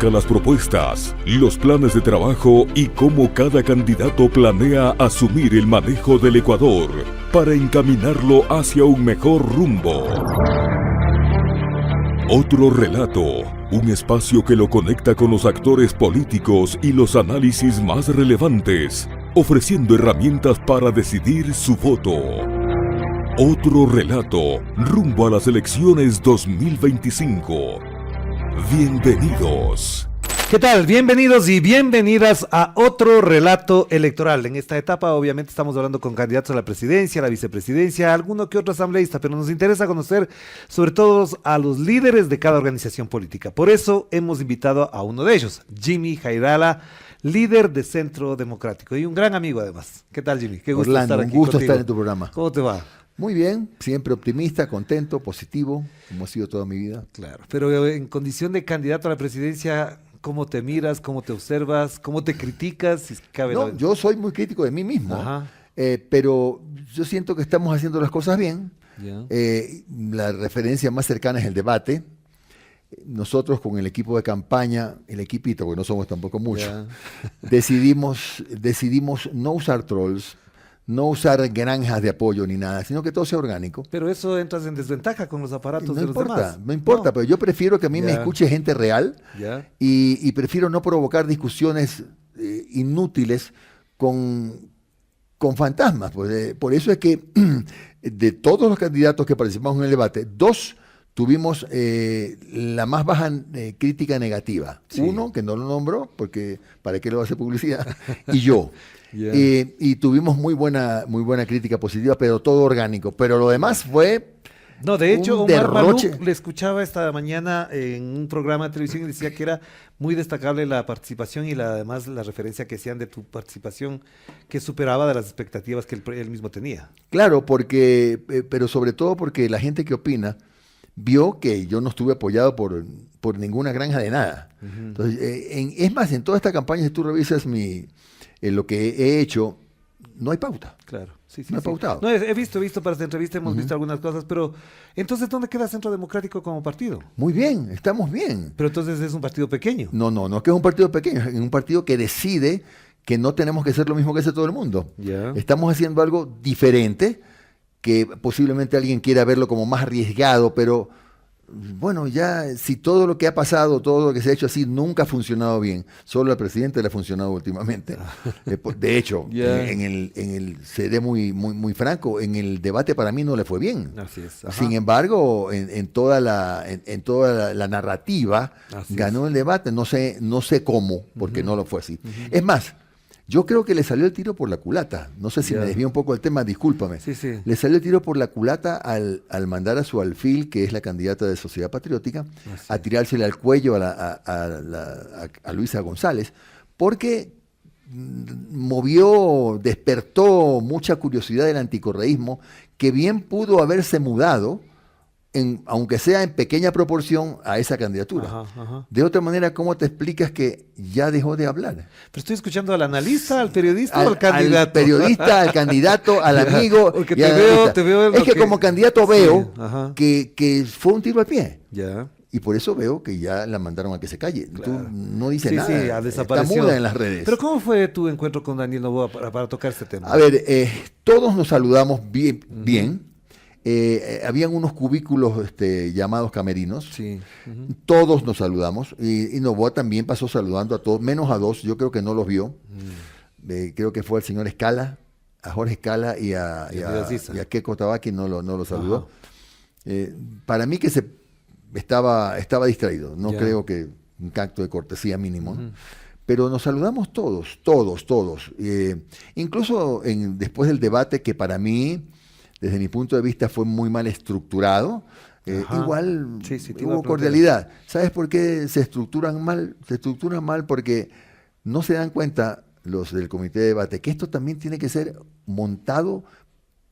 Conozca las propuestas, los planes de trabajo y cómo cada candidato planea asumir el manejo del Ecuador para encaminarlo hacia un mejor rumbo. Otro relato, un espacio que lo conecta con los actores políticos y los análisis más relevantes, ofreciendo herramientas para decidir su voto. Otro relato, rumbo a las elecciones 2025. Bienvenidos. ¿Qué tal? Bienvenidos y bienvenidas a otro relato electoral. En esta etapa obviamente estamos hablando con candidatos a la presidencia, a la vicepresidencia, alguno que otro asambleísta, pero nos interesa conocer sobre todo a los líderes de cada organización política. Por eso hemos invitado a uno de ellos, Jimmy Jairala, líder de Centro Democrático y un gran amigo además. ¿Qué tal, Jimmy? Qué gusto Orlando, estar aquí un gusto contigo. estar en tu programa. ¿Cómo te va? Muy bien, siempre optimista, contento, positivo, como he sido toda mi vida. Claro, pero en condición de candidato a la presidencia, ¿cómo te miras? ¿Cómo te observas? ¿Cómo te criticas? Si cabe No, yo soy muy crítico de mí mismo, pero yo siento que estamos haciendo las cosas bien. Ya. La referencia más cercana es el debate. Nosotros con el equipo de campaña, el equipito, porque no somos tampoco muchos, decidimos no usar trolls, no usar granjas de apoyo ni nada, sino que todo sea orgánico. Pero eso entras en desventaja con los aparatos de los demás. No importa, pero yo prefiero que a mí me escuche gente real y prefiero no provocar discusiones inútiles con fantasmas. Pues, por eso es que de todos los candidatos que participamos en el debate, 2 tuvimos la más baja crítica negativa. Sí. Uno, que no lo nombro, porque ¿para qué le va a hacer publicidad? Y yo. Y tuvimos muy buena crítica positiva, pero todo orgánico. Pero lo demás fue... No, de hecho, Omar Maluk le escuchaba esta mañana en un programa de televisión y decía que era muy destacable la participación y además la referencia que hacían de tu participación, que superaba de las expectativas que él mismo tenía. Claro, pero sobre todo porque la gente que opina vio que yo no estuve apoyado por ninguna granja de nada. Entonces, es más, en toda esta campaña, si tú revisas lo que he hecho, no hay pauta. Claro, sí. No he pautado. No, he visto para esta entrevista, hemos visto algunas cosas, pero entonces, ¿dónde queda Centro Democrático como partido? Muy bien, estamos bien. Pero entonces es un partido pequeño. No es que es un partido pequeño, es un partido que decide que no tenemos que hacer lo mismo que hace todo el mundo. Estamos haciendo algo diferente, que posiblemente alguien quiera verlo como más arriesgado, pero bueno, ya si todo lo que ha pasado, todo lo que se ha hecho así, nunca ha funcionado bien. Solo al presidente le ha funcionado últimamente. De hecho, seré muy franco, en el debate para mí no le fue bien. Así es. Sin embargo, en toda la narrativa, ganó el debate. No sé cómo, porque no lo fue así. Es más, yo creo que le salió el tiro por la culata. No sé si me desvío un poco del tema, discúlpame. Sí. Le salió el tiro por la culata al mandar a su alfil, que es la candidata de Sociedad Patriótica, a tirársele al cuello a Luisa González, porque despertó mucha curiosidad del anticorreísmo, que bien pudo haberse mudado, aunque sea en pequeña proporción, a esa candidatura. De otra manera, ¿cómo te explicas que ya dejó de hablar? Pero estoy escuchando al analista, al periodista o al candidato. Al periodista, al candidato, al amigo. Porque te veo es que como candidato veo que fue un tiro al pie. Y por eso veo que ya la mandaron a que se calle. Claro. Tú no dices nada. Sí, desapareció. Está muda en las redes. Pero ¿cómo fue tu encuentro con Daniel Noboa para tocar este tema? A ver, todos nos saludamos bien. Habían unos cubículos llamados camerinos. Todos nos saludamos y Noboa también pasó saludando a todos, menos a 2, yo creo que no los vio. Creo que fue al señor Escala, a Jorge Escala y a Keiko Tabaqui, no lo saludó. Para mí que estaba distraído, no creo que un acto de cortesía mínimo, ¿no? Pero nos saludamos todos. Incluso después del debate, que para mí, desde mi punto de vista, fue muy mal estructurado. Igual hubo cordialidad. ¿Sabes por qué se estructuran mal? Se estructuran mal porque no se dan cuenta los del comité de debate que esto también tiene que ser montado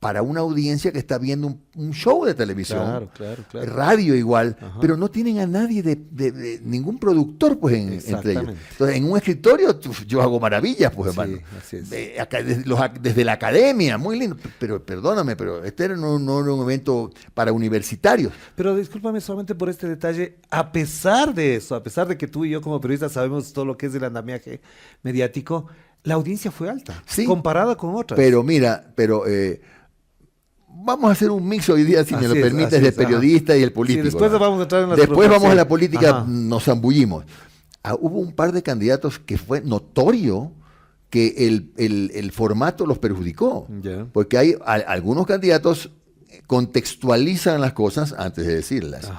para una audiencia que está viendo un show de televisión, Claro. radio igual, pero no tienen a nadie de ningún productor pues entre ellos. Entonces, en un escritorio yo hago maravillas, pues, hermano. Así es. Desde la academia, muy lindo. Pero perdóname, pero este no era un evento para universitarios. Pero discúlpame solamente por este detalle, a pesar de eso, a pesar de que tú y yo como periodistas sabemos todo lo que es el andamiaje mediático, la audiencia fue alta, sí, comparada con otras. Pero mira, vamos a hacer un mix hoy día, si me lo permites, de periodista y el político. Sí, después vamos a entrar en la Después vamos a la política, nos zambullimos. Hubo un par de candidatos que fue notorio que el formato los perjudicó. Porque hay algunos candidatos contextualizan las cosas antes de decirlas.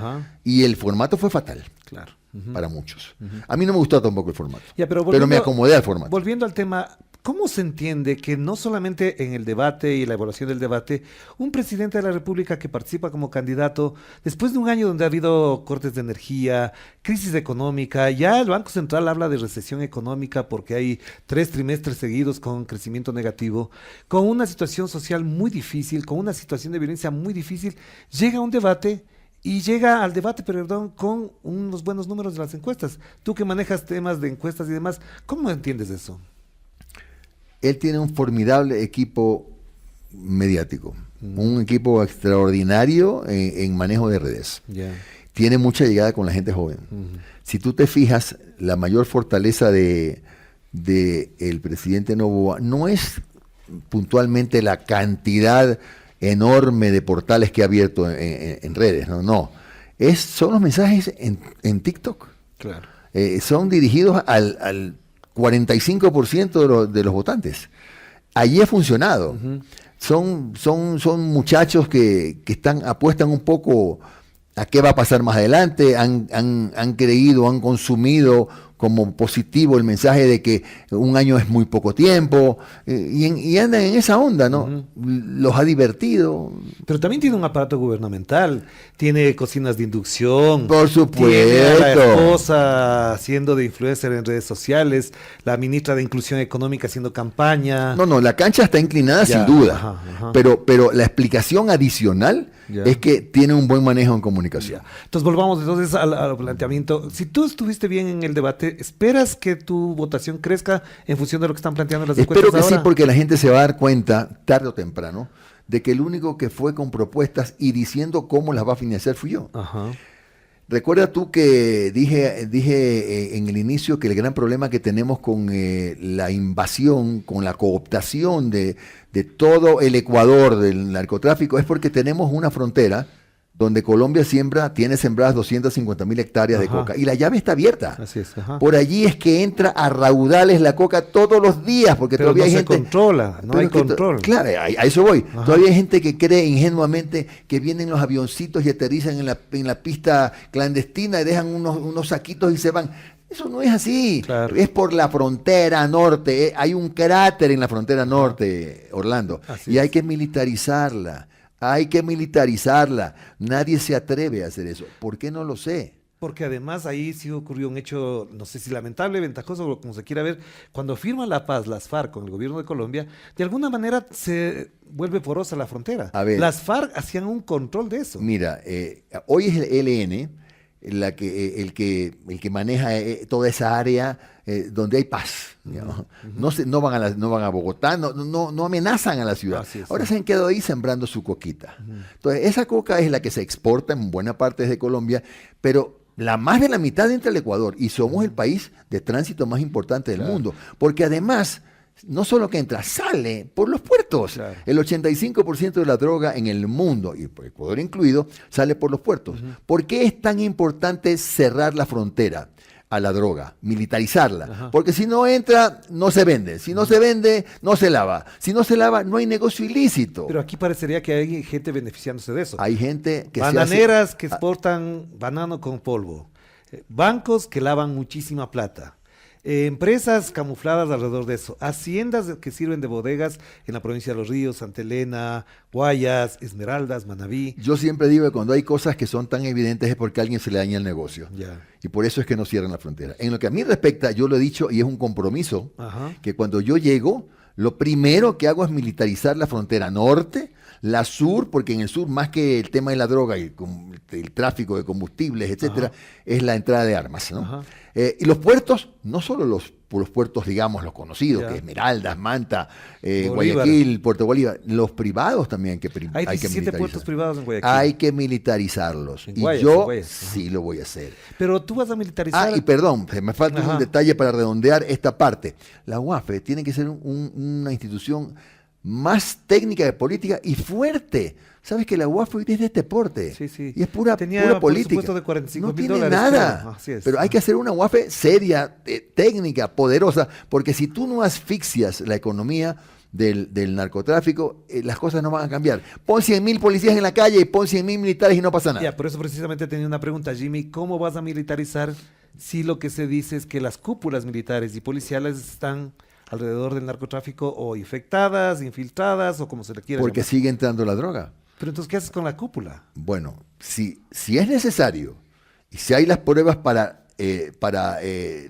Y el formato fue fatal. Claro. Para muchos. A mí no me gustó tampoco el formato. Pero me acomodé al formato. Volviendo al tema, ¿cómo se entiende que no solamente en el debate y la evaluación del debate, un presidente de la República que participa como candidato, después de un año donde ha habido cortes de energía, crisis económica, ya el Banco Central habla de recesión económica porque hay 3 trimestres seguidos con crecimiento negativo, con una situación social muy difícil, con una situación de violencia muy difícil, llega a un debate y llega al debate, con unos buenos números de las encuestas? Tú que manejas temas de encuestas y demás, ¿cómo entiendes eso? Él tiene un formidable equipo mediático, un equipo extraordinario en manejo de redes. Tiene mucha llegada con la gente joven. Si tú te fijas, la mayor fortaleza de el presidente Noboa no es puntualmente la cantidad enorme de portales que ha abierto en redes, no. Son los mensajes en TikTok. Claro. Son dirigidos al 45% de los votantes. Allí ha funcionado. Son muchachos que apuestan un poco a qué va a pasar más adelante, han creído, han consumido como positivo el mensaje de que un año es muy poco tiempo, y andan en esa onda, ¿no? Los ha divertido. Pero también tiene un aparato gubernamental, tiene cocinas de inducción. Por supuesto. Tiene a la esposa haciendo de influencer en redes sociales, la ministra de Inclusión Económica haciendo campaña. No, la cancha está inclinada sin duda, pero la explicación adicional es que tiene un buen manejo en comunicación. Entonces volvamos al planteamiento. Si tú estuviste bien en el debate, ¿esperas que tu votación crezca en función de lo que están planteando las encuestas ahora? Espero que sí, porque la gente se va a dar cuenta, tarde o temprano, de que el único que fue con propuestas y diciendo cómo las va a financiar fui yo. Recuerda tú que dije en el inicio que el gran problema que tenemos con la invasión, con la cooptación de todo el Ecuador del narcotráfico es porque tenemos una frontera donde Colombia tiene sembradas 250.000 hectáreas de coca y la llave está abierta. Así es. Por allí es que entra a raudales la coca todos los días, porque pero todavía no hay se gente... controla, no hay control. Claro, a eso voy. Todavía hay gente que cree ingenuamente que vienen los avioncitos y aterrizan en la pista clandestina y dejan unos saquitos y se van. Eso no es así. Claro. Es por la frontera norte. Hay un cráter en la frontera norte, Orlando. Y hay que militarizarla. Nadie se atreve a hacer eso. ¿Por qué? No lo sé. Porque además ahí sí ocurrió un hecho, no sé si lamentable, ventajoso, o como se quiera ver, cuando firma la paz las FARC con el gobierno de Colombia, de alguna manera se vuelve porosa la frontera. Las FARC hacían un control de eso. Mira, hoy es el ELN el que maneja toda esa área donde hay paz. No van a Bogotá, no amenazan a la ciudad. Ahora se han quedado ahí sembrando su coquita. Entonces, esa coca es la que se exporta en buena parte desde Colombia, pero más de la mitad entra al Ecuador y somos el país de tránsito más importante del mundo. Porque además, no solo que entra, sale por los puertos. El 85% de la droga en el mundo, y por Ecuador incluido, sale por los puertos. ¿Por qué es tan importante cerrar la frontera a la droga, militarizarla? Porque si no entra, no se vende. Si no se vende, no se lava. Si no se lava, no hay negocio ilícito. Pero aquí parecería que hay gente beneficiándose de eso. Hay gente que bananeras que exportan banano con polvo. Bancos que lavan muchísima plata. Empresas camufladas alrededor de eso, haciendas que sirven de bodegas en la provincia de Los Ríos, Santa Elena, Guayas, Esmeraldas, Manabí. Yo siempre digo que cuando hay cosas que son tan evidentes es porque a alguien se le daña el negocio. Y por eso es que no cierran la frontera. En lo que a mí respecta, yo lo he dicho y es un compromiso, que cuando yo llego, Lo primero que hago es militarizar la frontera norte, la sur, porque en el sur, más que el tema de la droga y el tráfico de combustibles, etcétera, es la entrada de armas, ¿no? Y los puertos, no solo los puertos, digamos, los conocidos, que Esmeraldas, Manta, Guayaquil, Puerto Bolívar, los privados también hay que militarizar. Hay 17 puertos privados en Guayaquil. Hay que militarizarlos. En y Guayas, yo en Guayas. sí lo voy a hacer. Pero tú vas a militarizar... Y perdón, me falta un detalle para redondear esta parte. La UAFE tiene que ser una institución más técnica de política y fuerte. Sabes que la UAFE hoy es de este porte. Sí. Y es pura política. De $45,000. No tiene nada. Claro. Así es. Pero hay que hacer una UAFE seria, técnica, poderosa, porque si tú no asfixias la economía del narcotráfico, las cosas no van a cambiar. Pon 100.000 policías en la calle y pon 100.000 militares y no pasa nada. Por eso precisamente tenía una pregunta, Jimmy. ¿Cómo vas a militarizar si lo que se dice es que las cúpulas militares y policiales están alrededor del narcotráfico o infectadas, infiltradas o como se le quiera Porque llamar? sigue entrando la droga. Pero entonces, ¿qué haces con la cúpula? Bueno, si es necesario y si hay las pruebas para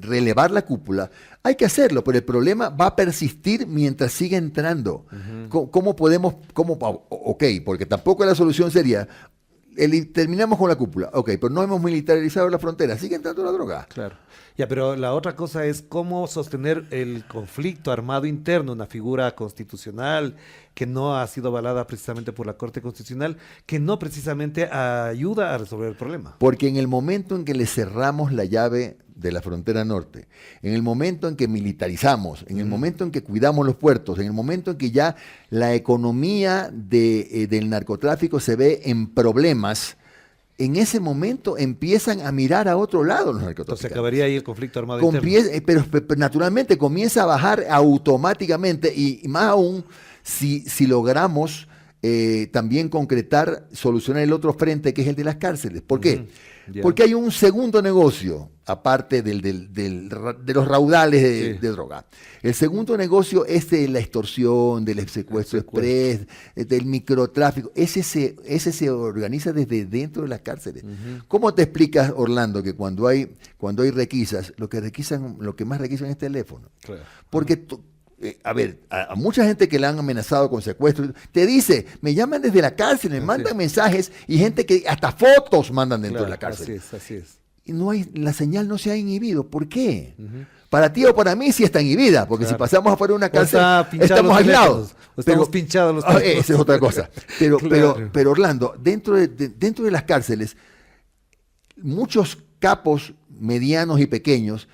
relevar la cúpula, hay que hacerlo, pero el problema va a persistir mientras siga entrando. ¿Cómo podemos? Ok, porque tampoco la solución sería, terminamos con la cúpula, ok, pero no hemos militarizado la frontera, sigue entrando la droga. Claro. Pero la otra cosa es cómo sostener el conflicto armado interno, una figura constitucional que no ha sido avalada precisamente por la Corte Constitucional, que no precisamente ayuda a resolver el problema. Porque en el momento en que le cerramos la llave de la frontera norte, en el momento en que militarizamos, en el momento en que cuidamos los puertos, en el momento en que ya la economía del narcotráfico se ve en problemas, en ese momento empiezan a mirar a otro lado los narcotraficantes. Entonces acabaría ahí el conflicto armado interno. Pero naturalmente comienza a bajar automáticamente y más aún si logramos también concretar, solucionar el otro frente que es el de las cárceles. ¿Por qué? Porque hay un segundo negocio, aparte de los raudales de droga. El segundo negocio es de la extorsión, del secuestro express, del microtráfico. Ese se organiza desde dentro de las cárceles. ¿Cómo te explicas, Orlando, que cuando hay requisas, lo que más requisan es teléfono? Claro. Porque a mucha gente que le han amenazado con secuestro, te dice, me llaman desde la cárcel, me mandan mensajes y gente que hasta fotos mandan dentro de la cárcel. Así es. Y la señal no se ha inhibido. ¿Por qué? Para ti o para mí sí está inhibida, porque si pasamos afuera de una cárcel estamos aislados. Estamos pinchados los teléfonos. Esa es otra cosa. Pero Orlando, dentro de las cárceles, muchos capos medianos y pequeños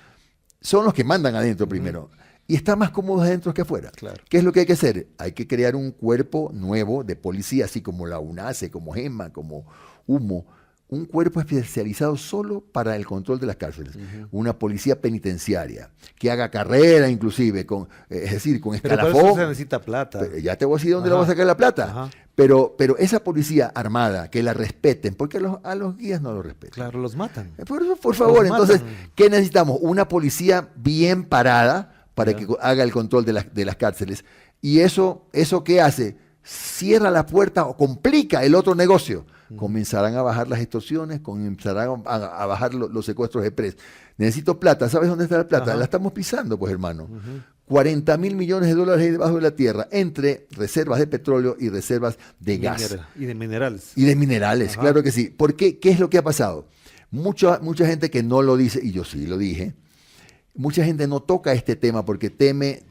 son los que mandan adentro primero. Y está más cómodo adentro que afuera. Claro. ¿Qué es lo que hay que hacer? Hay que crear un cuerpo nuevo de policía, así como la UNACE, como GEMA, como HUMO, un cuerpo especializado solo para el control de las cárceles. Una policía penitenciaria, que haga carrera inclusive, es decir, con escalafón. Pero para eso se necesita plata. Pero ya te voy a decir dónde le voy a sacar la plata. Pero esa policía armada, que la respeten, porque a los guías no lo respetan. Claro, los matan. Por favor, entonces, ¿qué necesitamos? Una policía bien parada, para que haga el control de las cárceles. ¿Y eso qué hace? Cierra la puerta o complica el otro negocio. Comenzarán a bajar las extorsiones, comenzarán a bajar los secuestros express. Necesito plata. ¿Sabes dónde está la plata? La estamos pisando, pues, hermano. 40.000 millones de dólares ahí debajo de la tierra, entre reservas de petróleo y reservas de gas. Y de minerales. Y de minerales, claro que sí. ¿Por qué? ¿Qué es lo que ha pasado? Mucha gente que no lo dice, y yo sí lo dije, mucha gente no toca este tema porque teme,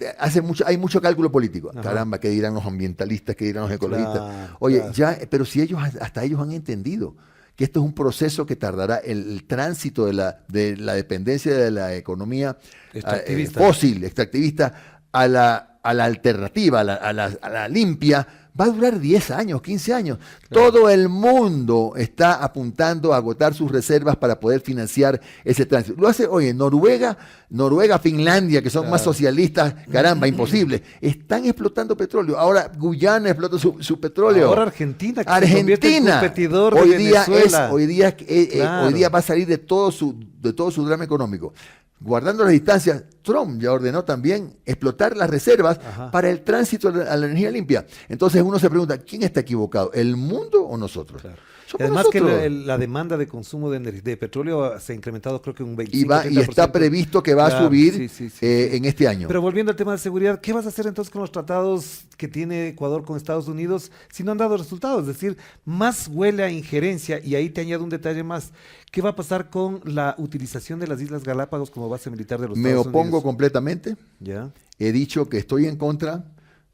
hay mucho cálculo político. Caramba, ¿qué dirán los ambientalistas? ¿Qué dirán los ecologistas? Oye, pero si hasta ellos han entendido que esto es un proceso que tardará el tránsito de la dependencia de la economía fósil, extractivista, a la alternativa, a la limpia, va a durar 10 años, 15 años. Claro. Todo el mundo está apuntando a agotar sus reservas para poder financiar ese tránsito. Lo hace, Noruega, Finlandia, que son más socialistas, caramba, imposible. Están explotando petróleo. Ahora Guyana explota su petróleo. Ahora Argentina, que se convierte en competidor de Venezuela. Hoy día va a salir de todo su drama económico. Guardando las distancias, Trump ya ordenó también explotar las reservas para el tránsito a la energía limpia. Entonces uno se pregunta, ¿quién está equivocado? ¿El mundo o nosotros? Claro. Además que la demanda de consumo de petróleo se ha incrementado creo que un 25%. Y está previsto que va a subir en este año. Pero volviendo al tema de seguridad, ¿qué vas a hacer entonces con los tratados que tiene Ecuador con Estados Unidos si no han dado resultados? Es decir, más huele a injerencia, y ahí te añado un detalle más. ¿Qué va a pasar con la utilización de las Islas Galápagos como base militar de los Estados Unidos? Me opongo completamente. ¿Ya? He dicho que estoy en contra.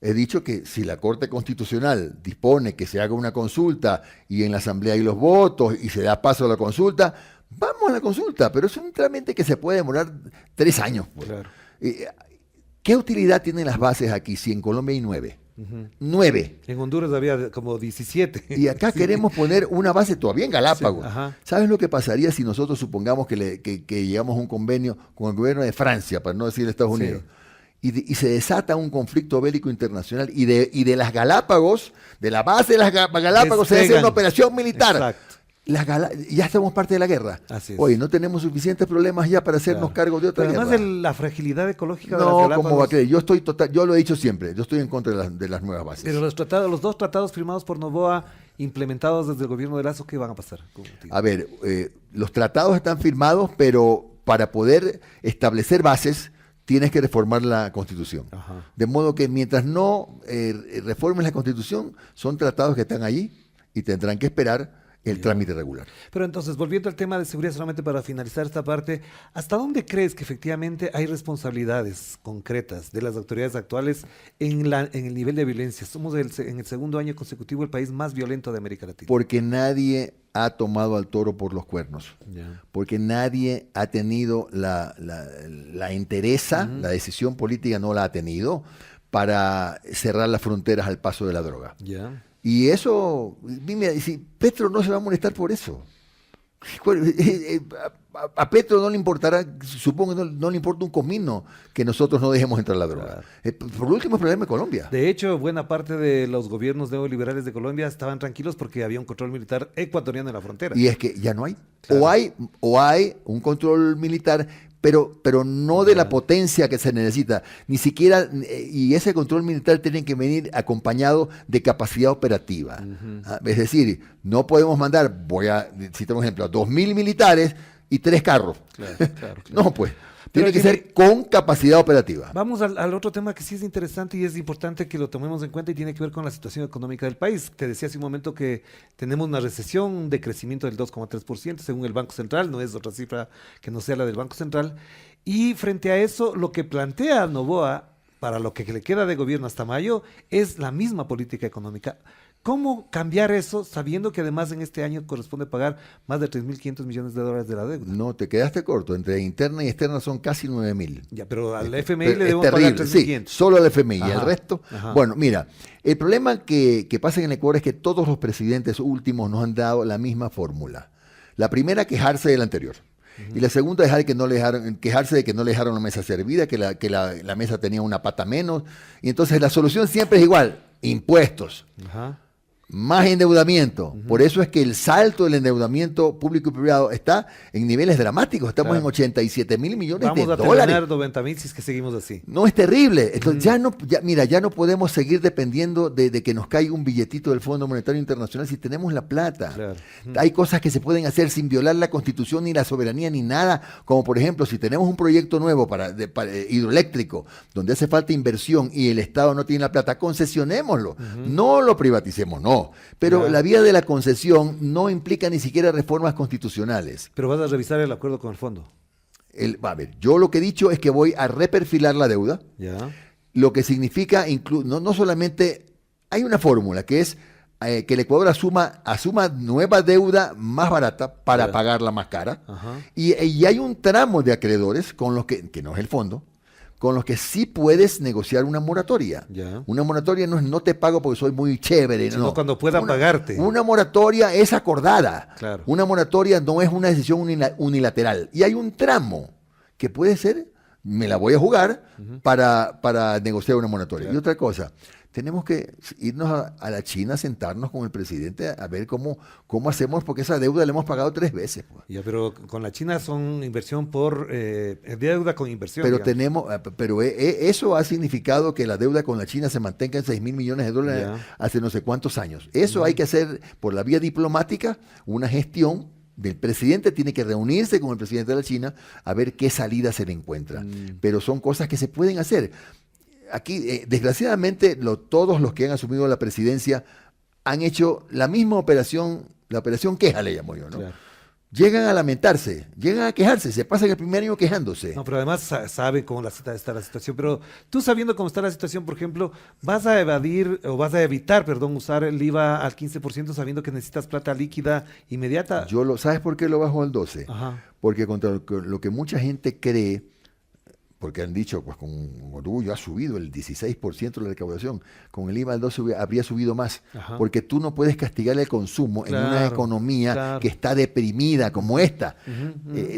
He dicho que si la Corte Constitucional dispone que se haga una consulta y en la Asamblea hay los votos y se da paso a la consulta, vamos a la consulta, pero es un trámite que se puede demorar 3 años. Pues. Claro. ¿Qué utilidad tienen las bases aquí si en Colombia hay 9? 9. En Honduras había como 17. Y acá queremos poner una base todavía en Galápagos. Sí, ¿Sabes lo que pasaría si nosotros supongamos que llegamos a un convenio con el gobierno de Francia, para no decir Estados Unidos? Y se desata un conflicto bélico internacional y de las Galápagos, de la base de las Galápagos, se hace una operación militar. Exacto. Ya estamos parte de la guerra. Así es. Oye, no tenemos suficientes problemas ya para hacernos cargo de otra guerra. Además de la fragilidad ecológica de las No, Galápagos. ¿cómo va a creer? Yo lo he dicho siempre, yo estoy en contra de las nuevas bases. Pero los 2 tratados firmados por Noboa, implementados desde el gobierno de Lazo, ¿qué van a pasar? A ver, los tratados están firmados, pero para poder establecer bases tienes que reformar la Constitución. De modo que mientras no reformes la Constitución, son tratados que están allí y tendrán que esperar el trámite regular. Pero entonces, volviendo al tema de seguridad, solamente para finalizar esta parte, ¿hasta dónde crees que efectivamente hay responsabilidades concretas de las autoridades actuales en el nivel de violencia? Somos en el segundo año consecutivo el país más violento de América Latina. Porque nadie ha tomado al toro por los cuernos. Porque nadie ha tenido la entereza, la decisión política no la ha tenido para cerrar las fronteras al paso de la droga. Y eso, dime, si Petro no se va a molestar por eso. A Petro no le importará, supongo que no le importa un comino que nosotros no dejemos entrar la droga. Por último, el problema de Colombia. De hecho, buena parte de los gobiernos neoliberales de Colombia estaban tranquilos porque había un control militar ecuatoriano en la frontera. Y es que ya no hay. Claro. O hay un control militar, pero no de la potencia que se necesita, ni siquiera, y ese control militar tiene que venir acompañado de capacidad operativa. Es decir, no podemos mandar, voy a citar un ejemplo, 2.000 militares y 3 carros. Claro. No, pues. Tiene que ser con capacidad operativa. Vamos al otro tema que sí es interesante y es importante que lo tomemos en cuenta y tiene que ver con la situación económica del país. Te decía hace un momento que tenemos una recesión de crecimiento del 2,3% según el Banco Central, no es otra cifra que no sea la del Banco Central. Y frente a eso, lo que plantea Noboa para lo que le queda de gobierno hasta mayo es la misma política económica. ¿Cómo cambiar eso sabiendo que además en este año corresponde pagar más de 3.500 millones de dólares de la deuda? No, te quedaste corto. Entre interna y externa son casi 9.000. Ya, pero al FMI le debemos pagar 3.500. Sí, solo al FMI. Y el resto... Bueno, mira, el problema que pasa en Ecuador es que todos los presidentes últimos nos han dado la misma fórmula. La primera, quejarse del anterior. Y la segunda, quejarse de que no le dejaron la mesa servida, que la mesa tenía una pata menos. Y entonces la solución siempre es igual. Impuestos. Más endeudamiento. Por eso es que el salto del endeudamiento público y privado está en niveles dramáticos. Estamos en 87.000 millones de dólares. Vamos a terminar 90.000 si es que seguimos así. No, es terrible. Entonces ya no podemos seguir dependiendo de que nos caiga un billetito del Fondo Monetario Internacional si tenemos la plata. Hay cosas que se pueden hacer sin violar la Constitución ni la soberanía ni nada, como por ejemplo, si tenemos un proyecto nuevo para hidroeléctrico, donde hace falta inversión y el Estado no tiene la plata, concesionémoslo. No lo privaticemos, no. Pero la vía de la concesión no implica ni siquiera reformas constitucionales. Pero vas a revisar el acuerdo con el fondo. A ver, yo lo que he dicho es que voy a reperfilar la deuda. Lo que significa, no solamente, hay una fórmula que es que el Ecuador asuma nueva deuda más barata para pagarla más cara. Y hay un tramo de acreedores con los que no es el fondo, con los que sí puedes negociar una moratoria. Una moratoria no es no te pago porque soy muy chévere. Sino cuando pueda pagarte. Una moratoria es acordada. Una moratoria no es una decisión unilateral. Y hay un tramo que puede ser, me la voy a jugar para negociar una moratoria. Y otra cosa, tenemos que irnos a la China, sentarnos con el presidente a ver cómo hacemos, porque esa deuda la hemos pagado 3 veces. Pues. Ya, pero con la China son inversión por deuda con inversión. Pero eso ha significado que la deuda con la China se mantenga en 6.000 millones de dólares hace no sé cuántos años. Eso hay que hacer por la vía diplomática, una gestión. El presidente tiene que reunirse con el presidente de la China a ver qué salida se le encuentra. Pero son cosas que se pueden hacer. Aquí, desgraciadamente, todos los que han asumido la presidencia han hecho la misma operación, la operación queja le llamo yo, ¿no? Claro. Llegan a lamentarse, llegan a quejarse, se pasan el primer año quejándose. No, pero además saben cómo está la situación. Pero tú sabiendo cómo está la situación, por ejemplo, vas a evitar, usar el IVA al 15% sabiendo que necesitas plata líquida inmediata. ¿Sabes por qué lo bajo al 12%? Ajá. Porque contra lo que mucha gente cree, porque han dicho, pues con orgullo ha subido el 16% de la recaudación, con el IVA al 12 habría subido más, porque tú no puedes castigar el consumo en una economía que está deprimida como esta.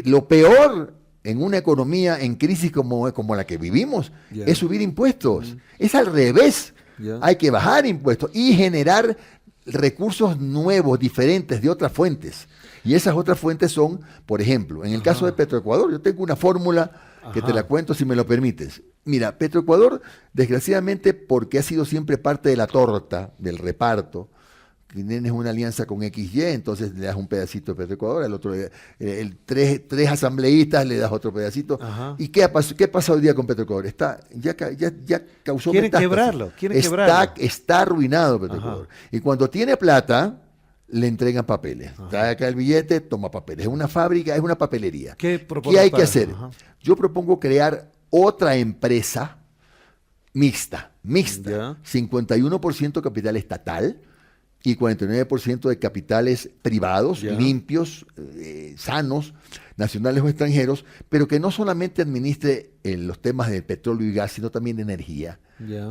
Lo peor en una economía en crisis como la que vivimos es subir impuestos. Es al revés. Hay que bajar impuestos y generar recursos nuevos, diferentes, de otras fuentes. Y esas otras fuentes son, por ejemplo, en el caso de Petroecuador, yo tengo una fórmula que te la cuento si me lo permites. Mira, Petroecuador, desgraciadamente, porque ha sido siempre parte de la torta, del reparto, tienes una alianza con XY, entonces le das un pedacito de Petroecuador, al otro, tres asambleístas le das otro pedacito. ¿Y qué pasa hoy día con Petroecuador? Ya causó metástasis. Quieren quebrarlo. Está arruinado Petroecuador. Y cuando tiene plata, le entregan papeles. Trae acá el billete, toma papeles. Es una fábrica, es una papelería. ¿Qué hay que hacer? Yo propongo crear otra empresa mixta. 51% capital estatal y 49% de capitales privados, limpios, sanos, nacionales o extranjeros, pero que no solamente administre los temas del petróleo y gas, sino también de energía,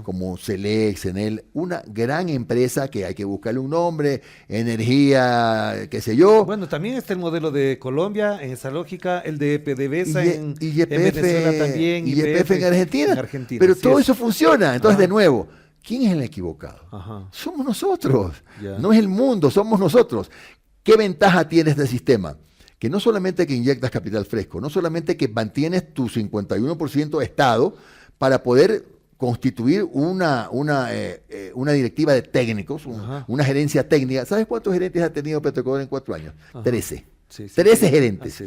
como Selec, Enel, una gran empresa que hay que buscarle un nombre, energía, qué sé yo. Bueno, también está el modelo de Colombia, en esa lógica, el de PDVSA en Venezuela también, YPF en Argentina. Pero todo eso funciona, entonces de nuevo, ¿quién es el equivocado? Somos nosotros, no es el mundo, somos nosotros. ¿Qué ventaja tiene este sistema? Que no solamente que inyectas capital fresco, no solamente que mantienes tu 51% de Estado para poder constituir una directiva de técnicos, una gerencia técnica. ¿Sabes cuántos gerentes ha tenido Petroecuador en 4 años? 13. 13 gerentes.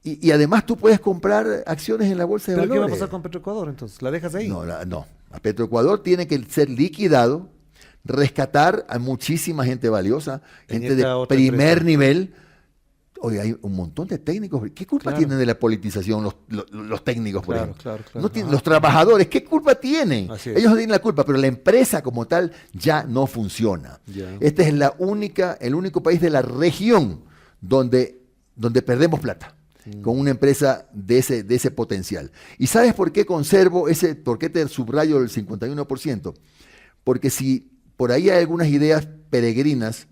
Y además tú puedes comprar acciones en la bolsa de valores. ¿Pero qué va a pasar con Petroecuador entonces? ¿La dejas ahí? No. A Petroecuador tiene que ser liquidado, rescatar a muchísima gente valiosa, gente de primer nivel. Oye, hay un montón de técnicos. ¿Qué culpa tienen de la politización los técnicos, por ejemplo? Los trabajadores, ¿qué culpa tienen? Ellos no tienen la culpa, pero la empresa como tal ya no funciona. Este es el único país de la región donde perdemos plata con una empresa de ese potencial. ¿Y sabes por qué por qué te subrayo el 51%? Porque si por ahí hay algunas ideas peregrinas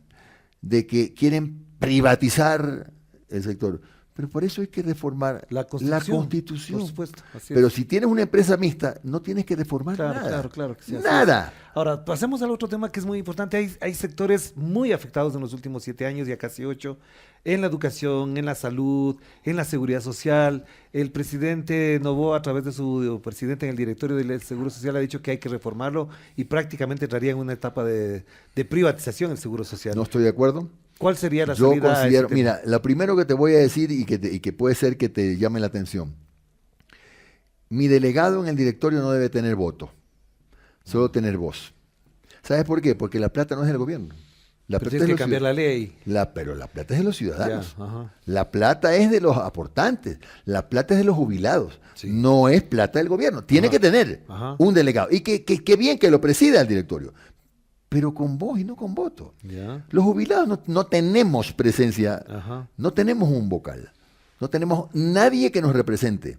de que quieren privatizar el sector, pero por eso hay que reformar la Constitución. Por supuesto, pero si tienes una empresa mixta, no tienes que reformar nada. Claro que sí, nada. Ahora, pasemos al otro tema que es muy importante. Hay sectores muy afectados en los últimos 7 años, ya casi 8, en la educación, en la salud, en la seguridad social. El presidente Noboa, a través de su presidente en el directorio del Seguro Social, ha dicho que hay que reformarlo y prácticamente entraría en una etapa de privatización el Seguro Social. No estoy de acuerdo. ¿Cuál sería la salida a ese tema? Mira, lo primero que te voy a decir y que puede ser que te llame la atención. Mi delegado en el directorio no debe tener voto, solo tener voz. ¿Sabes por qué? Porque la plata no es del gobierno. Pero tienes que cambiar la ley. Pero la plata es de los ciudadanos. La plata es de los aportantes. La plata es de los jubilados. No es plata del gobierno. Tiene que tener un delegado. Y que bien que lo presida el directorio. Pero con voz y no con voto. Los jubilados no tenemos presencia, no tenemos un vocal, no tenemos nadie que nos represente.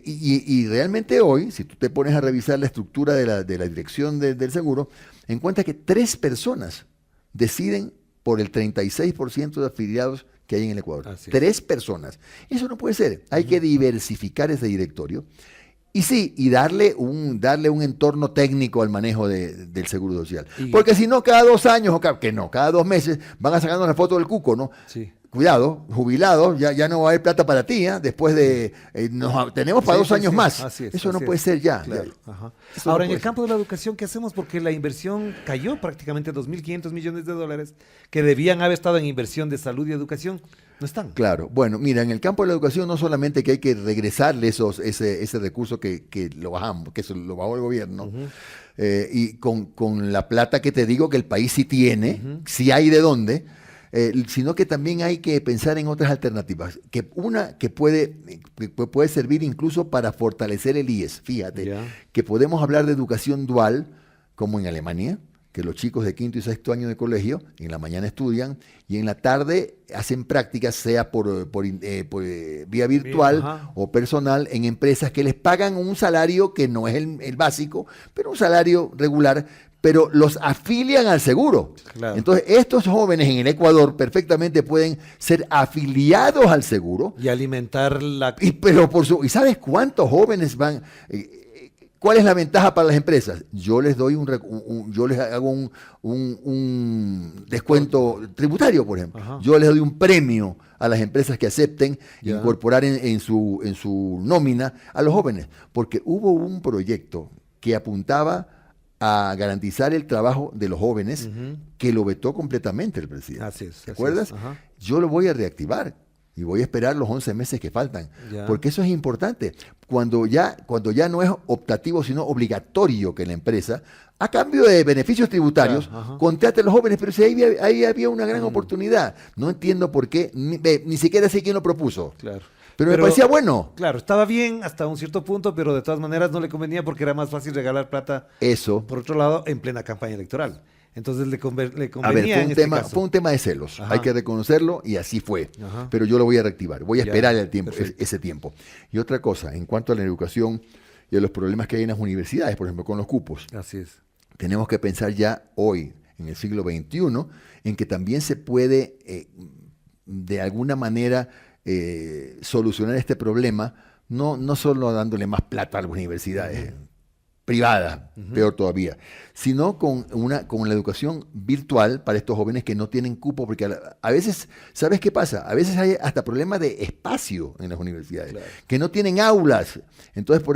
Y realmente hoy, si tú te pones a revisar la estructura de la dirección del seguro, encuentras que 3 personas deciden por el 36% de afiliados que hay en el Ecuador. 3 personas. Eso no puede ser. Hay que diversificar ese directorio. Y sí, y darle un entorno técnico al manejo del seguro social. Porque si no, cada 2 años, cada 2 meses, van a sacarnos la foto del cuco, ¿no? Sí. Cuidado, jubilado, ya no va a haber plata para ti, ¿eh? Después de... tenemos para 2 años más. Eso no puede ser ya. Claro. Ahora, en el campo de la educación, ¿qué hacemos? Porque la inversión cayó prácticamente 2.500 millones de dólares que debían haber estado en inversión de salud y educación. No están. Claro. Bueno, mira, en el campo de la educación no solamente que hay que regresarle ese recurso que lo bajamos, que se lo bajó el gobierno, y con la plata que te digo que el país sí tiene, sí hay de dónde, sino que también hay que pensar en otras alternativas. Que puede servir incluso para fortalecer el IES. Fíjate, que podemos hablar de educación dual, como en Alemania, que los chicos de 5º y 6º año de colegio en la mañana estudian y en la tarde hacen prácticas, sea por vía virtual o personal, en empresas que les pagan un salario que no es el básico, pero un salario regular, pero los afilian al seguro. Claro. Entonces, estos jóvenes en el Ecuador perfectamente pueden ser afiliados al seguro. Y alimentar la... ¿Y sabes cuántos jóvenes van...? ¿Cuál es la ventaja para las empresas? Yo les doy yo les hago un descuento tributario, por ejemplo. Ajá. Yo les doy un premio a las empresas que acepten incorporar en su nómina a los jóvenes. Porque hubo un proyecto que apuntaba a garantizar el trabajo de los jóvenes, que lo vetó completamente el presidente. Así es. ¿Te acuerdas? Yo lo voy a reactivar. Y voy a esperar los 11 meses que faltan. Porque eso es importante. Cuando ya no es optativo, sino obligatorio que la empresa, a cambio de beneficios tributarios, contrate a los jóvenes. Pero si ahí había una gran oportunidad. No entiendo por qué, ni siquiera sé quién lo propuso. Pero me parecía bueno. Claro, estaba bien hasta un cierto punto, pero de todas maneras no le convenía porque era más fácil regalar plata. Eso. Por otro lado, en plena campaña electoral. Entonces le convenía. A ver, fue un tema de celos. Hay que reconocerlo y así fue. Pero yo lo voy a reactivar. Voy a esperar ese tiempo. Y otra cosa, en cuanto a la educación y a los problemas que hay en las universidades, por ejemplo, con los cupos. Así es. Tenemos que pensar ya hoy, en el siglo XXI, en que también se puede, de alguna manera, solucionar este problema, no solo dándole más plata a las universidades privada, peor todavía, sino con la educación virtual para estos jóvenes que no tienen cupo, porque a veces, ¿sabes qué pasa? A veces hay hasta problemas de espacio en las universidades, que no tienen aulas. Entonces por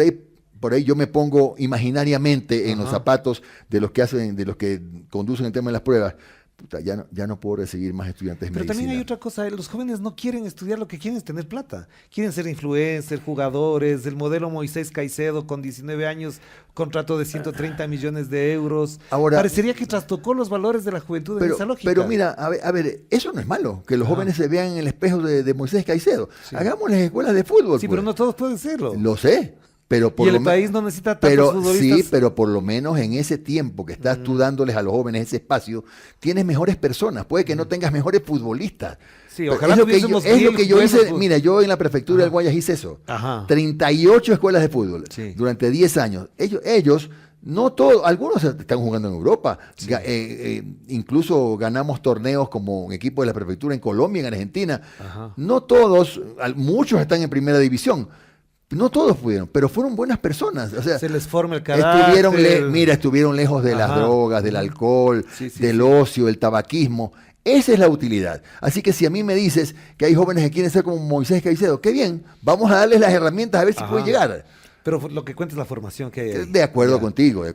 ahí yo me pongo imaginariamente en los zapatos de los que conducen el tema de las pruebas. Puta, ya no puedo recibir más estudiantes de medicina. Pero también hay otra cosa, los jóvenes no quieren estudiar, lo que quieren es tener plata. Quieren ser influencers, jugadores, el modelo Moisés Caicedo con 19 años, contrato de 130 millones de euros. Ahora, parecería que trastocó los valores de la juventud en esa lógica. Pero mira, a ver, eso no es malo, que los jóvenes se vean en el espejo de Moisés Caicedo. Sí. Hagámosles escuelas de fútbol. Sí, pues. Pero no todos pueden serlo. Lo sé. Pero y el país no necesita tantos futbolistas. Sí, pero por lo menos en ese tiempo que estás tú dándoles a los jóvenes ese espacio, tienes mejores personas. Puede que no tengas mejores futbolistas. Sí, ojalá es lo que yo hice. Mira, yo en la prefectura del Guayas hice eso. 38 escuelas de fútbol durante 10 años. Ellos no todos, algunos están jugando en Europa. Sí. Incluso ganamos torneos como un equipo de la prefectura en Colombia, en Argentina. No todos, muchos están en primera división. No todos pudieron, pero fueron buenas personas. O sea, se les forma el carácter. Estuvieron lejos de las drogas, del alcohol, del ocio, del tabaquismo. Esa es la utilidad. Así que si a mí me dices que hay jóvenes que quieren ser como Moisés Caicedo, qué bien, vamos a darles las herramientas a ver si pueden llegar. Pero lo que cuenta es la formación que hay. De acuerdo contigo,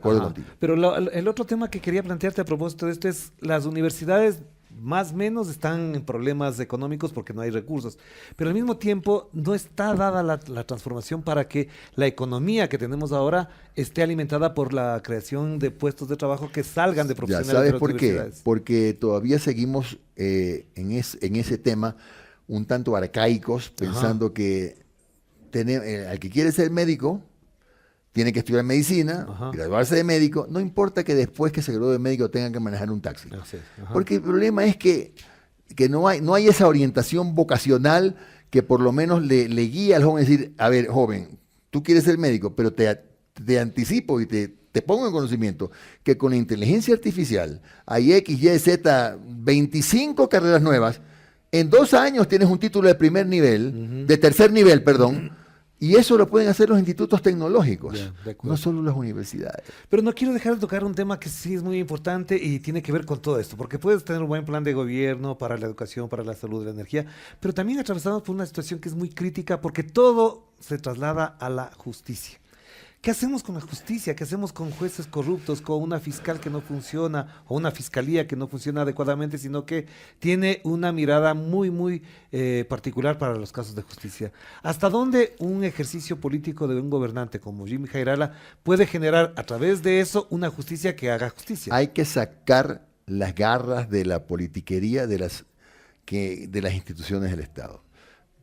Pero el otro tema que quería plantearte a propósito de esto es las universidades más o menos están en problemas económicos porque no hay recursos, pero al mismo tiempo no está dada la transformación para que la economía que tenemos ahora esté alimentada por la creación de puestos de trabajo que salgan de profesionales. Ya sabes por qué, porque todavía seguimos en ese tema un tanto arcaicos, pensando que al que quiere ser médico tiene que estudiar medicina, graduarse de médico, no importa que después que se gradúe de médico tengan que manejar un taxi. Porque el problema es que no hay esa orientación vocacional que por lo menos le guía al joven a decir, a ver, joven, tú quieres ser médico, pero te anticipo y te pongo en conocimiento que con la inteligencia artificial hay X, Y, Z, 25 carreras nuevas, en 2 años tienes un título de primer nivel, de tercer nivel, perdón, Y eso lo pueden hacer los institutos tecnológicos, no solo las universidades. Pero no quiero dejar de tocar un tema que sí es muy importante y tiene que ver con todo esto, porque puedes tener un buen plan de gobierno para la educación, para la salud, la energía, pero también atravesamos por una situación que es muy crítica porque todo se traslada a la justicia. ¿Qué hacemos con la justicia? ¿Qué hacemos con jueces corruptos, con una fiscal que no funciona o una fiscalía que no funciona adecuadamente, sino que tiene una mirada muy particular para los casos de justicia? ¿Hasta dónde un ejercicio político de un gobernante como Jimmy Jairala puede generar a través de eso una justicia que haga justicia? Hay que sacar las garras de la politiquería de las instituciones del Estado.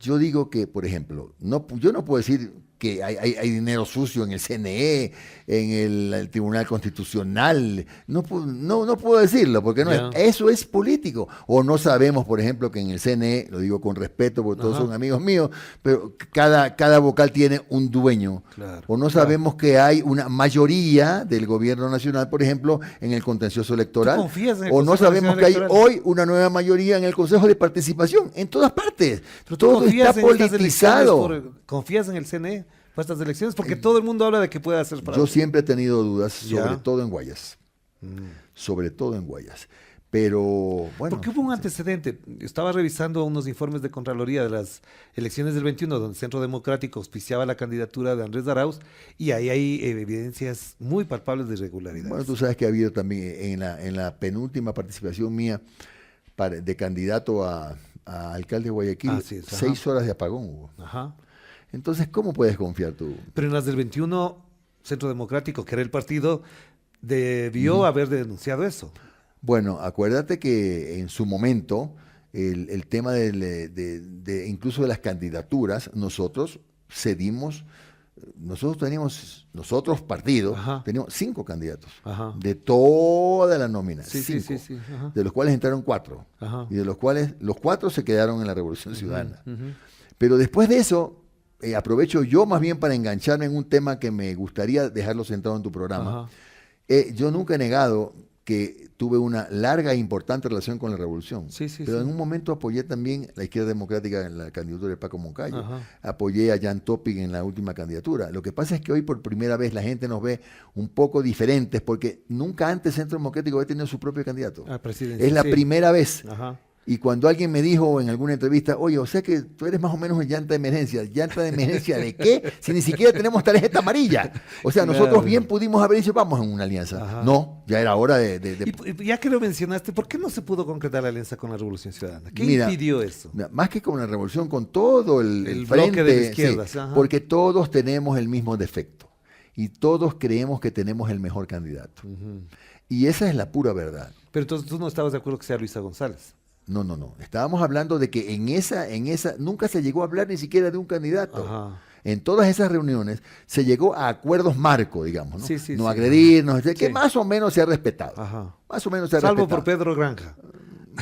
Yo digo que, por ejemplo, yo no puedo decir que hay dinero sucio en el CNE, en el Tribunal Constitucional. No puedo decirlo, porque eso es político. O no sabemos, por ejemplo, que en el CNE, lo digo con respeto, porque todos son amigos míos, pero cada vocal tiene un dueño. Claro, o no sabemos que hay una mayoría del gobierno nacional, por ejemplo, en el contencioso electoral. ¿Tú confías en el o no sabemos que hay electoral? hoy una nueva mayoría en el Consejo de Participación, en todas partes. Pero todo está politizado. ¿Confías en el CNE para estas elecciones? Porque todo el mundo habla de que puede hacer para... Yo siempre he tenido dudas, sobre todo en Guayas. Sobre todo en Guayas. Pero, bueno... Porque hubo un antecedente. Estaba revisando unos informes de Contraloría de las elecciones del 21, donde el Centro Democrático auspiciaba la candidatura de Andrés Arauz, y ahí hay evidencias muy palpables de irregularidades. Bueno, tú sabes que ha habido también en la penúltima participación mía de candidato a alcalde de Guayaquil, 6 horas de apagón hubo. Ajá. Entonces, ¿cómo puedes confiar tú? Pero en las del 21, Centro Democrático, que era el partido, debió haber denunciado eso. Bueno, acuérdate que en su momento, el tema incluso de las candidaturas, nosotros cedimos, nosotros partidos, teníamos 5 candidatos de toda la nómina, 5, de los cuales entraron 4, y de los cuales los 4 se quedaron en la Revolución Ciudadana. Pero después de eso, aprovecho yo más bien para engancharme en un tema que me gustaría dejarlo centrado en tu programa. Yo nunca he negado que tuve una larga e importante relación con la Revolución, pero en un momento apoyé también la Izquierda Democrática en la candidatura de Paco Moncayo, apoyé a Jan Topic en la última candidatura. Lo que pasa es que hoy por primera vez la gente nos ve un poco diferentes, porque nunca antes Centro Democrático había tenido su propio candidato. Es la primera vez. Y cuando alguien me dijo en alguna entrevista, oye, o sea que tú eres más o menos un llanta de emergencia. ¿Llanta de emergencia de qué? Si ni siquiera tenemos tarjeta amarilla. O sea, nosotros bien pudimos haber dicho, vamos en una alianza. No, ya era hora de... Y ya que lo mencionaste, ¿por qué no se pudo concretar la alianza con la Revolución Ciudadana? ¿Qué impidió eso? Más que con la Revolución, con todo el bloque frente, de la izquierda. Porque todos tenemos el mismo defecto. Y todos creemos que tenemos el mejor candidato. Y esa es la pura verdad. Pero entonces tú no estabas de acuerdo que sea Luisa González. No. Estábamos hablando de que en esa nunca se llegó a hablar ni siquiera de un candidato. En todas esas reuniones se llegó a acuerdos marco, digamos, ¿no? No agredirnos, que más o menos se ha respetado. Más o menos se ha respetado. Salvo por Pedro Granja.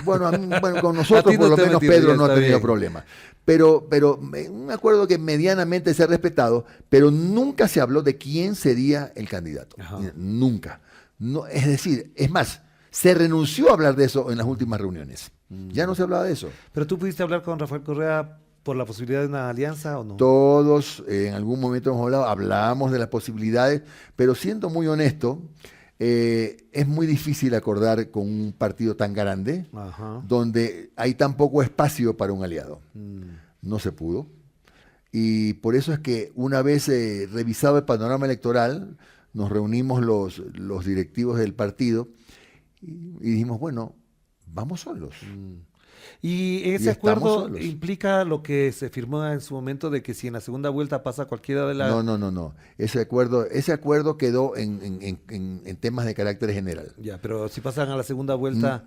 Bueno, con nosotros por lo menos Pedro no ha tenido problemas. Pero un acuerdo que medianamente se ha respetado, pero nunca se habló de quién sería el candidato. Nunca. No, es decir, es más, se renunció a hablar de eso en las últimas reuniones. Ya no se hablaba de eso. ¿Pero tú pudiste hablar con Rafael Correa por la posibilidad de una alianza o no? Todos en algún momento hablábamos de las posibilidades, pero siendo muy honesto, es muy difícil acordar con un partido tan grande, donde hay tan poco espacio para un aliado. No se pudo. Y por eso es que una vez revisado el panorama electoral, nos reunimos los directivos del partido y dijimos, bueno, vamos solos. Y ese acuerdo implica lo que se firmó en su momento de que si en la segunda vuelta pasa cualquiera de las... No. Ese acuerdo quedó en temas de carácter general. Ya, pero si pasan a la segunda vuelta,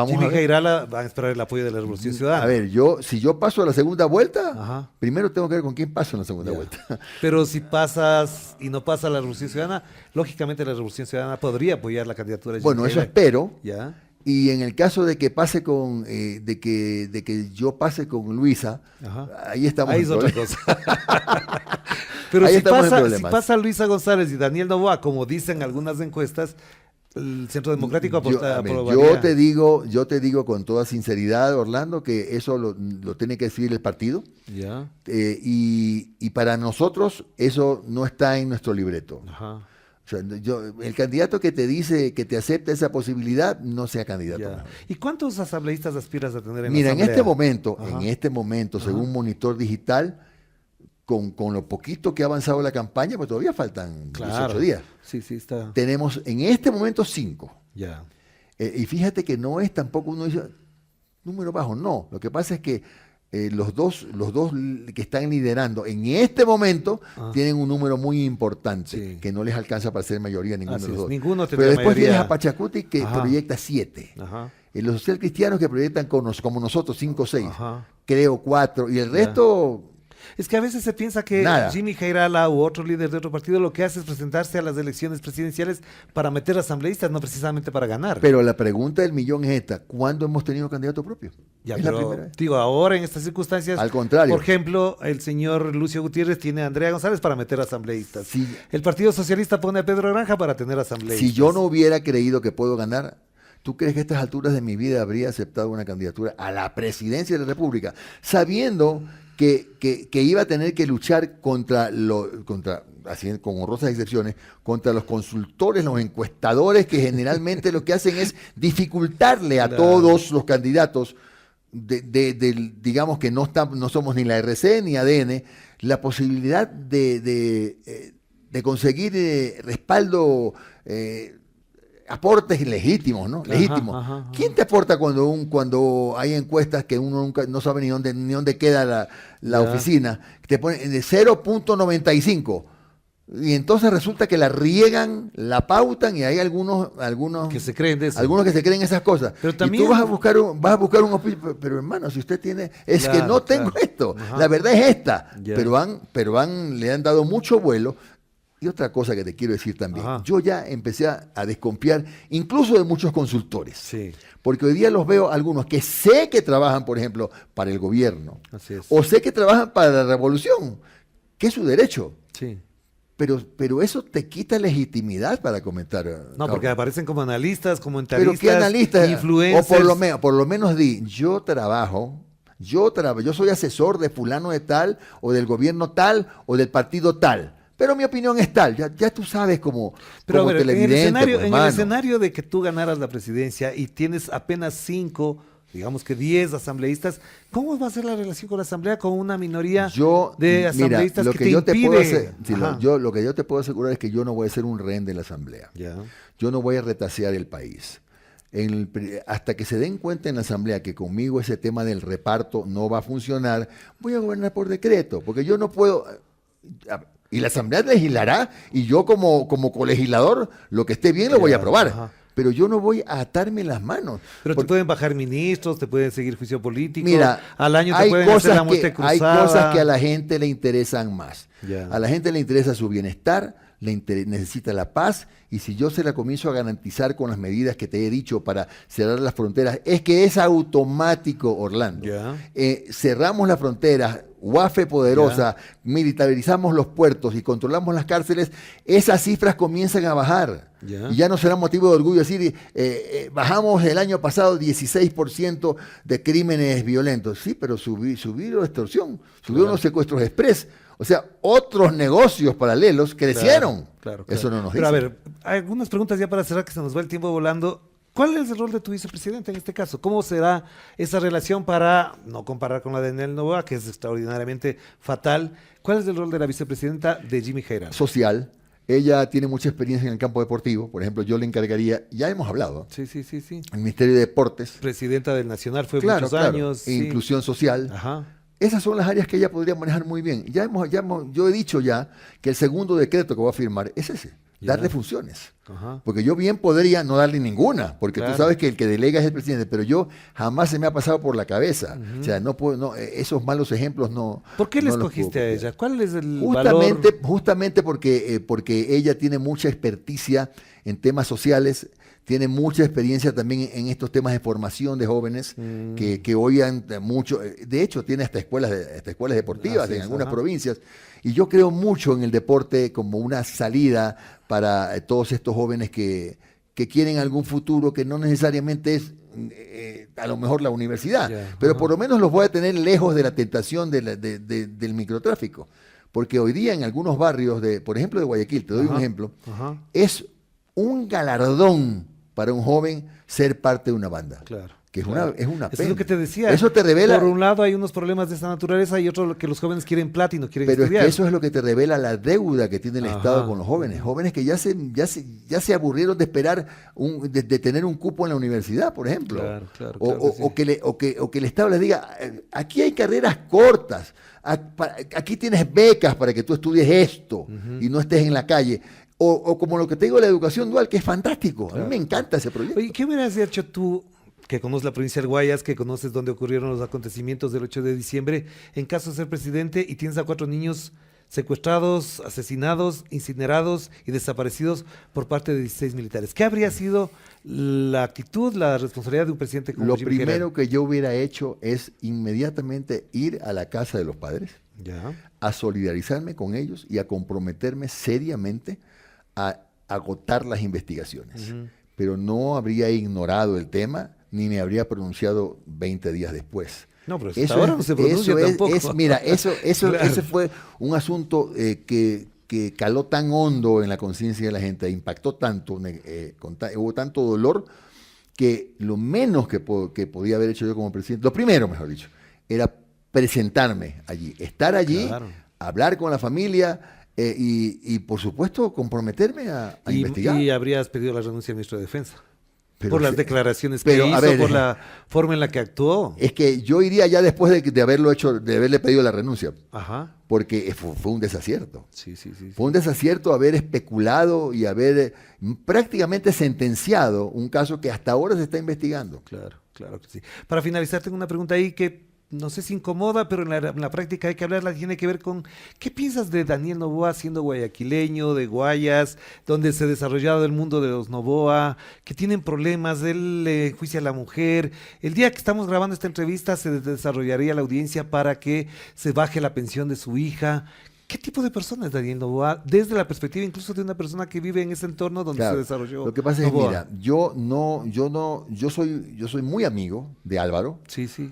Jimmy Jairala va a esperar el apoyo de la Revolución Ciudadana. A ver, si yo paso a la segunda vuelta, primero tengo que ver con quién paso en la segunda vuelta. Pero si pasas y no pasa la Revolución Ciudadana, lógicamente la Revolución Ciudadana podría apoyar la candidatura de Jimmy Jairala. Eso espero. ¿Ya? Y en el caso de que pase de que yo pase con Luisa, ahí estamos. Ahí es otra cosa. Pero si pasa Luisa González y Daniel Noboa, como dicen algunas encuestas, el Centro Democrático aprobaría. Yo te digo con toda sinceridad, Orlando, que eso lo tiene que decidir el partido. Ya. Y para nosotros eso no está en nuestro libreto. Ajá. O sea, el candidato que te dice que te acepta esa posibilidad, no sea candidato. Ya. ¿Y cuántos asambleístas aspiras a tener en Mira, la en asamblea? este momento, según Monitor Digital, con lo poquito que ha avanzado la campaña, pues todavía faltan 18 días. Sí, está. Tenemos en este momento 5. Ya. Y fíjate que no es tampoco uno dice número bajo, no. Lo que pasa es que los dos que están liderando en este momento tienen un número muy importante que no les alcanza para ser mayoría ninguno de los dos. Ninguno Pero después mayoría. tienes a Pachacuti que proyecta 7. Los social cristianos que proyectan como nosotros 5 o 6. Creo 4. Y el resto... Es que a veces se piensa que Jimmy Jairala u otro líder de otro partido lo que hace es presentarse a las elecciones presidenciales para meter asambleístas, no precisamente para ganar. Pero la pregunta del millón es esta: ¿cuándo hemos tenido candidato propio? Ya, pero, digo, ahora en estas circunstancias, al contrario. Por ejemplo, el señor Lucio Gutiérrez tiene a Andrea González para meter asambleístas. Sí. El Partido Socialista pone a Pedro Granja para tener asambleístas. Si yo no hubiera creído que puedo ganar, ¿tú crees que a estas alturas de mi vida habría aceptado una candidatura a la presidencia de la República, sabiendo que iba a tener que luchar así, con honrosas excepciones, contra los consultores, los encuestadores, que generalmente lo que hacen es dificultarle a todos los candidatos, digamos que no somos ni la RC ni ADN, la posibilidad de conseguir respaldo, aportes legítimos, ¿no? Legítimos. ¿Quién te aporta cuando hay encuestas que uno nunca no sabe ni dónde queda la oficina? Te ponen de 0.95 y entonces resulta que la riegan, la pautan y hay algunos que se creen de eso. Algunos que se creen esas cosas. Pero también, y tú vas a buscar un oficio, pero hermano, si usted tiene, que no tengo esto, la verdad es esta. Pero le han dado mucho vuelo. Y otra cosa que te quiero decir también, yo ya empecé a desconfiar incluso de muchos consultores, porque hoy día los veo algunos que sé que trabajan, por ejemplo, para el gobierno, o sé que trabajan para la revolución, que es su derecho, pero eso te quita legitimidad para comentar. No, porque aparecen como analistas, comentaristas, pero ¿qué analistas? influencers. O por lo menos yo soy asesor de fulano de tal, o del gobierno tal, o del partido tal. Pero mi opinión es tal, ya tú sabes como televidente. En el escenario de que tú ganaras la presidencia y tienes apenas 5, digamos que 10 asambleístas, ¿cómo va a ser la relación con la asamblea con una minoría de asambleístas que te impide? Lo que yo te puedo asegurar es que yo no voy a ser un rehén de la asamblea. Yo no voy a retasear el país. Hasta que se den cuenta en la asamblea que conmigo ese tema del reparto no va a funcionar, voy a gobernar por decreto, porque yo no puedo... Y la asamblea legislará y yo como colegislador lo que esté bien lo voy a aprobar. Pero yo no voy a atarme las manos. Pero te pueden bajar ministros, te pueden seguir juicio político. Mira, al año te pueden hacer la muerte cruzada. Hay cosas que a la gente le interesan más. A la gente le interesa su bienestar, necesita la paz, y si yo se la comienzo a garantizar con las medidas que te he dicho para cerrar las fronteras, es que es automático, Orlando. Cerramos las fronteras, UAFE poderosa, militarizamos los puertos y controlamos las cárceles, esas cifras comienzan a bajar. Y ya no será motivo de orgullo decir, bajamos el año pasado 16% de crímenes violentos. Sí, pero subió la extorsión, subieron los secuestros express. O sea, otros negocios paralelos crecieron. Claro. Eso no nos dice. Pero a ver, hay algunas preguntas ya para cerrar, que se nos va el tiempo volando. ¿Cuál es el rol de tu vicepresidente en este caso? ¿Cómo será esa relación para no comparar con la de Enel Novoa, que es extraordinariamente fatal? ¿Cuál es el rol de la vicepresidenta de Jimmy Jairala? Social. Ella tiene mucha experiencia en el campo deportivo. Por ejemplo, yo le encargaría, ya hemos hablado, Sí. el Ministerio de Deportes. Presidenta del Nacional fue muchos años. Inclusión social. Esas son las áreas que ella podría manejar muy bien. Yo he dicho ya que el segundo decreto que voy a firmar es ese, darle funciones. Porque yo bien podría no darle ninguna, porque tú sabes que el que delega es el presidente, pero yo jamás se me ha pasado por la cabeza. O sea, no puedo, esos malos ejemplos no. ¿Por qué le escogiste a ella? ¿Cuál es el valor? Justamente porque ella tiene mucha experticia en temas sociales. Tiene mucha experiencia también en estos temas de formación de jóvenes que oigan mucho. De hecho, tiene hasta escuelas deportivas en algunas provincias. Y yo creo mucho en el deporte como una salida para todos estos jóvenes que que quieren algún futuro que no necesariamente es a lo mejor la universidad, pero por lo menos los voy a tener lejos de la tentación del microtráfico. Porque hoy día en algunos barrios, por ejemplo de Guayaquil, te doy un ejemplo, es un galardón para un joven ser parte de una banda. Claro. Que es claro. una pena. Eso es lo que te decía. Eso te revela... Por un lado hay unos problemas de esta naturaleza y otro que los jóvenes quieren plata y no quieren estudiar. Pero es que eso es lo que te revela la deuda que tiene el Estado con los jóvenes. Jóvenes que ya se aburrieron de esperar, de tener un cupo en la universidad, por ejemplo. Claro, o que el Estado les diga, aquí hay carreras cortas, aquí tienes becas para que tú estudies esto y no estés en la calle. O como lo que te digo, la educación dual, que es fantástico. A mí me encanta ese proyecto. Oye, ¿qué hubieras hecho tú, que conoces la provincia del Guayas, que conoces dónde ocurrieron los acontecimientos del 8 de diciembre, en caso de ser presidente y tienes a 4 niños secuestrados, asesinados, incinerados y desaparecidos por parte de 16 militares? ¿Qué habría sido la actitud, la responsabilidad de un presidente como Lo Jimmy primero Herrera? que yo hubiera hecho es inmediatamente ir a la casa de los padres, a solidarizarme con ellos y a comprometerme seriamente a agotar las investigaciones. Pero no habría ignorado el tema ni me habría pronunciado 20 días después. No, pero hasta ahora no se pronuncia tampoco. Mira, ese fue un asunto que caló tan hondo en la conciencia de la gente, impactó tanto, hubo tanto dolor, que lo menos que podía haber hecho yo como presidente, lo primero, mejor dicho, era presentarme allí, estar allí, hablar con la familia y por supuesto, comprometerme a investigar. Y habrías pedido la renuncia al ministro de Defensa. Pero por las declaraciones que hizo, por la forma en la que actuó. Es que yo iría ya después de haberlo hecho, de haberle pedido la renuncia. Porque fue un desacierto. Fue un desacierto haber especulado y haber prácticamente sentenciado un caso que hasta ahora se está investigando. Claro que sí. Para finalizar, tengo una pregunta ahí que no sé si incomoda, pero en la práctica hay que hablarla, tiene que ver con ¿qué piensas de Daniel Noboa siendo guayaquileño, de Guayas, donde se ha desarrollado el mundo de los Noboa, que tienen problemas, él enjuicia a la mujer? El día que estamos grabando esta entrevista se desarrollaría la audiencia para que se baje la pensión de su hija. ¿Qué tipo de persona es Daniel Noboa? Desde la perspectiva incluso de una persona que vive en ese entorno donde se desarrolló. Lo que pasa es que, mira, yo soy muy amigo de Álvaro.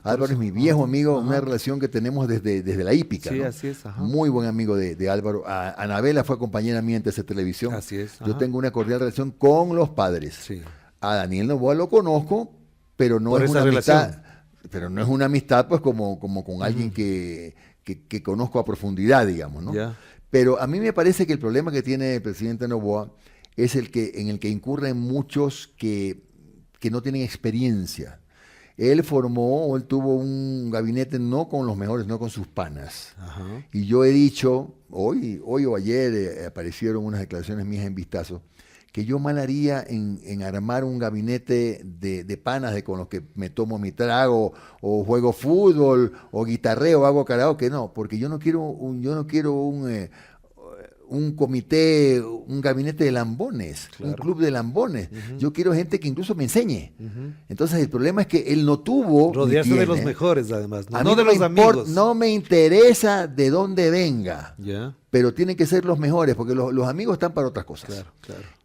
Álvaro es mi viejo amigo, una relación que tenemos desde la hípica. Sí, así es. Muy buen amigo de Álvaro. Anabela fue compañera mía en TC Televisión. Así es. Yo tengo una cordial relación con los padres. A Daniel Noboa lo conozco, pero no es una amistad. Pero no es una amistad, pues, como con alguien que conozco a profundidad, digamos, ¿no? Pero a mí me parece que el problema que tiene el presidente Noboa es en el que incurren muchos que no tienen experiencia. Él tuvo un gabinete no con los mejores, no con sus panas. Y yo he dicho, hoy o ayer aparecieron unas declaraciones mías en Vistazo, que yo mal haría en armar un gabinete de panas con los que me tomo mi trago, o juego fútbol, o guitarreo, hago karaoke, no, porque yo no quiero un comité, un gabinete de lambones, un club de lambones. Yo quiero gente que incluso me enseñe. Entonces el problema es que él no tuvo... Rodearse de los mejores, además, no de los amigos. No me interesa de dónde venga, pero tienen que ser los mejores, porque los amigos están para otras cosas.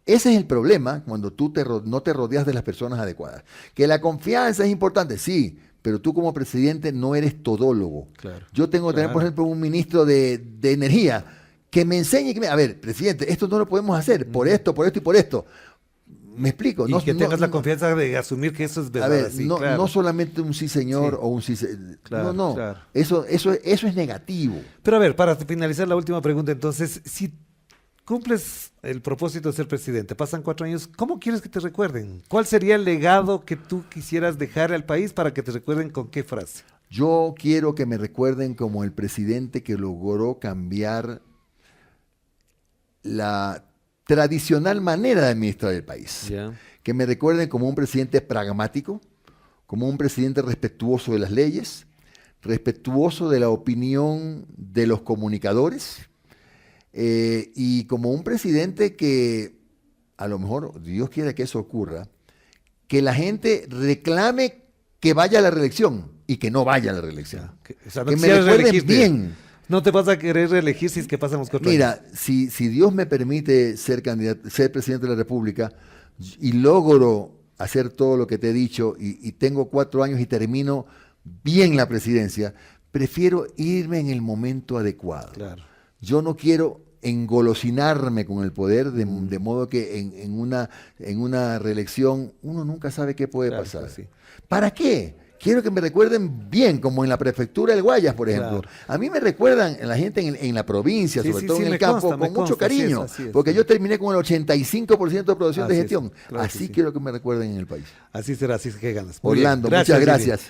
Ese es el problema cuando tú no te rodeas de las personas adecuadas. Que la confianza es importante, sí, pero tú como presidente no eres todólogo. Yo tengo que tener, por ejemplo, un ministro de Energía que me enseñe, a ver, presidente, esto no lo podemos hacer, por esto y por esto. Me explico. Y que tengas la confianza de asumir que eso es verdad. A ver, no solamente un sí señor o un sí Eso es negativo. Pero a ver, para finalizar la última pregunta, entonces, si cumples el propósito de ser presidente, pasan 4 años, ¿cómo quieres que te recuerden? ¿Cuál sería el legado que tú quisieras dejar al país para que te recuerden con qué frase? Yo quiero que me recuerden como el presidente que logró cambiar la tradicional manera de administrar el país. Que me recuerden como un presidente pragmático, como un presidente respetuoso de las leyes, respetuoso de la opinión de los comunicadores, y como un presidente que, a lo mejor, Dios quiera que eso ocurra, que la gente reclame que vaya a la reelección y que no vaya a la reelección. Que me recuerden bien. No te vas a querer reelegir si es que pasamos 4 años. Mira, si Dios me permite ser presidente de la República y logro hacer todo lo que te he dicho y tengo 4 años y termino bien la presidencia, prefiero irme en el momento adecuado. Claro. Yo no quiero engolosinarme con el poder, de modo que en una reelección uno nunca sabe qué puede pasar. Pues sí. ¿Para qué? Quiero que me recuerden bien, como en la prefectura del Guayas, por ejemplo. Claro. A mí me recuerdan la gente en la provincia, sobre todo en el campo, con mucho cariño, así es, porque yo terminé con el 85% de producción de gestión. Claro así quiero que me recuerden en el país. Así será, así es que ganas. Orlando, muchas gracias.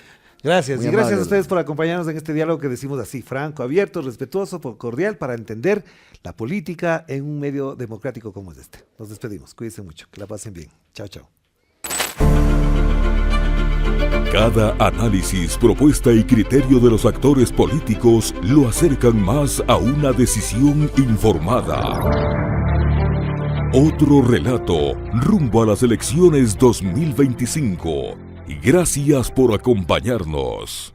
Gracias, muy y gracias amable a ustedes por acompañarnos en este diálogo que decimos así, franco, abierto, respetuoso, cordial, para entender la política en un medio democrático como es este. Nos despedimos, cuídense mucho, que la pasen bien. Chao, chao. Cada análisis, propuesta y criterio de los actores políticos lo acercan más a una decisión informada. Otro relato rumbo a las elecciones 2025. Y gracias por acompañarnos.